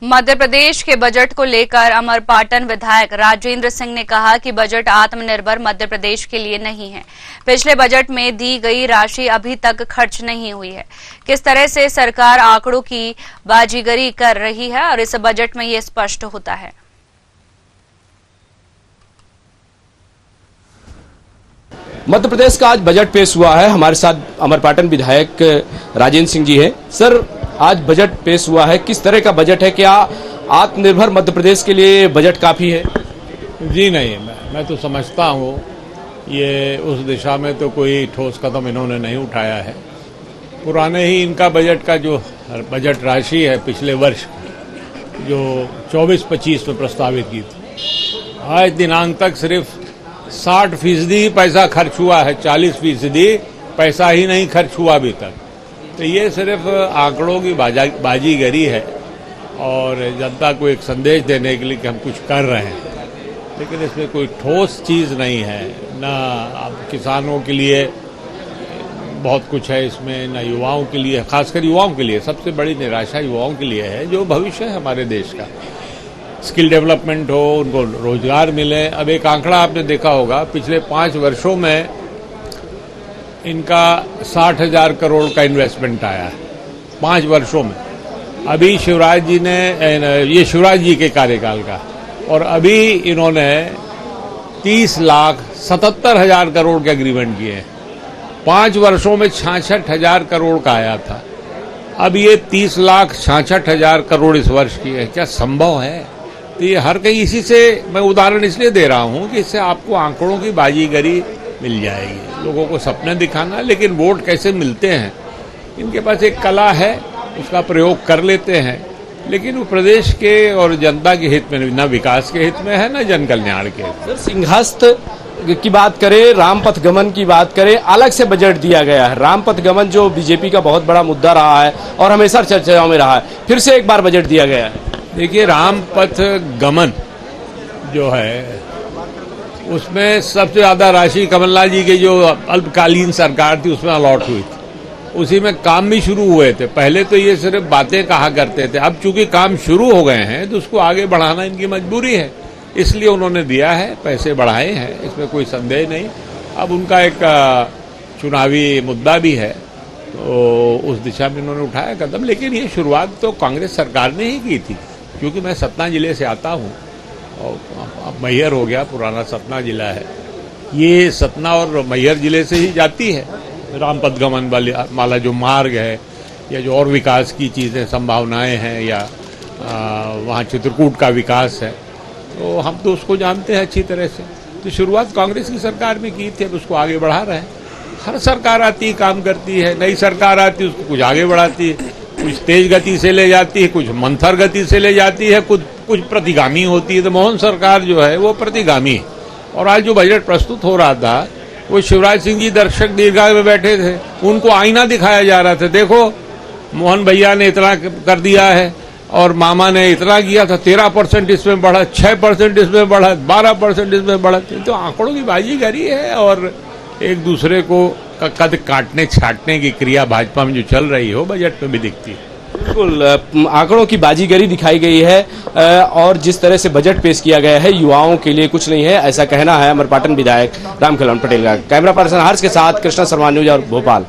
मध्य प्रदेश के बजट को लेकर अमरपाटन विधायक राजेंद्र सिंह ने कहा कि बजट आत्मनिर्भर मध्य प्रदेश के लिए नहीं है। पिछले बजट में दी गई राशि अभी तक खर्च नहीं हुई है। किस तरह से सरकार आंकड़ों की बाजीगरी कर रही है और इस बजट में ये स्पष्ट होता है। मध्य प्रदेश का आज बजट पेश हुआ है। हमारे साथ अमरपाटन विधायक राजेंद्र सिंह जी हैं। सर, आज बजट पेश हुआ है, किस तरह का बजट है? क्या आत्मनिर्भर मध्य प्रदेश के लिए बजट काफी है? जी नहीं, मैं तो समझता हूँ ये उस दिशा में तो कोई ठोस कदम इन्होंने नहीं उठाया है। पुराने ही इनका बजट का जो बजट राशि है पिछले वर्ष जो 24-25 में प्रस्तावित की थी, आज दिनांक तक सिर्फ 60% पैसा खर्च हुआ है। 40% पैसा ही नहीं खर्च हुआ अभी तक। तो ये सिर्फ आंकड़ों की बाजीगरी है और जनता को एक संदेश देने के लिए कि हम कुछ कर रहे हैं, लेकिन इसमें कोई ठोस चीज़ नहीं है। ना किसानों के लिए बहुत कुछ है इसमें, ना युवाओं के लिए, खासकर युवाओं के लिए सबसे बड़ी निराशा युवाओं के लिए है जो भविष्य है हमारे देश का। स्किल डेवलपमेंट हो, उनको रोजगार मिले। अब एक आंकड़ा आपने देखा होगा, पिछले 5 वर्षों में इनका 60,000 करोड़ का इन्वेस्टमेंट आया है 5 वर्षों में। अभी शिवराज जी ने, ये शिवराज जी के कार्यकाल का, और अभी इन्होंने 30,77,000 करोड़ के एग्रीमेंट किए हैं। 5 वर्षों में 66,000 करोड़ का आया था। अब ये 30,66,000 करोड़ इस वर्ष की है। क्या संभव है? तो ये हर कहीं, इसी से मैं उदाहरण इसलिए दे रहा हूं कि इससे आपको आंकड़ों की बाजीगरी मिल जाएगी। लोगों को सपने दिखाना, लेकिन वोट कैसे मिलते हैं, इनके पास एक कला है, उसका प्रयोग कर लेते हैं, लेकिन वो प्रदेश के और जनता के हित में, न विकास के हित में है, न जन कल्याण के हित में। सिंहस्थ की बात करें, रामपथ गमन की बात करें, अलग से बजट दिया गया है। रामपथ गमन जो बीजेपी का बहुत बड़ा मुद्दा रहा है और हमेशा चर्चाओं में रहा है, फिर से एक बार बजट दिया गया है। देखिए, रामपथ गमन जो है उसमें सबसे ज्यादा राशि कमलनाथ जी की जो अल्पकालीन सरकार थी उसमें अलॉट हुई थी। उसी में काम भी शुरू हुए थे। पहले तो ये सिर्फ बातें कहा करते थे, अब चूंकि काम शुरू हो गए हैं तो उसको आगे बढ़ाना इनकी मजबूरी है, इसलिए उन्होंने दिया है, पैसे बढ़ाए हैं, इसमें कोई संदेह नहीं। अब उनका एक चुनावी मुद्दा भी है, तो उस दिशा में उन्होंने उठाया कदम। लेकिन ये शुरुआत तो कांग्रेस सरकार ने ही की थी, क्योंकि मैं सतना जिले से आता हूँ और अब मैहर हो गया, पुराना सतना जिला है। ये सतना और मैहर जिले से ही जाती है रामपथ गमन वाला जो मार्ग है, या जो और विकास की चीज़ें, संभावनाएं हैं, या वहाँ चित्रकूट का विकास है, तो हम तो उसको जानते हैं अच्छी तरह से। तो शुरुआत कांग्रेस की सरकार में की थी, अब उसको आगे बढ़ा रहे हैं। हर सरकार आती है, काम करती है, नई सरकार आती है, उसको कुछ आगे बढ़ाती है, कुछ तेज गति से ले जाती है, कुछ मंथर गति से ले जाती है, कुछ प्रतिगामी होती है। तो मोहन सरकार जो है वो प्रतिगामी है। और आज जो बजट प्रस्तुत हो रहा था, वो शिवराज सिंह जी दर्शक दीर्घा में बैठे थे, उनको आईना दिखाया जा रहा था। देखो, मोहन भैया ने इतना कर दिया है और मामा ने इतना किया था, 13% इसमें बढ़ा, 6% इसमें बढ़ा, 12% इसमें बढ़ा। तो आंकड़ों की बाजीगरी है और एक दूसरे को कद काटने छाटने की क्रिया भाजपा में जो चल रही हो, बजट में भी दिखती है। बिल्कुल, आंकड़ों की बाजीगरी दिखाई गई है और जिस तरह से बजट पेश किया गया है, युवाओं के लिए कुछ नहीं है, ऐसा कहना है अमरपाटन विधायक रामखेलावन पटेल का। कैमरा पर्सन हर्ष के साथ कृष्णा शर्मा, न्यूज और भोपाल।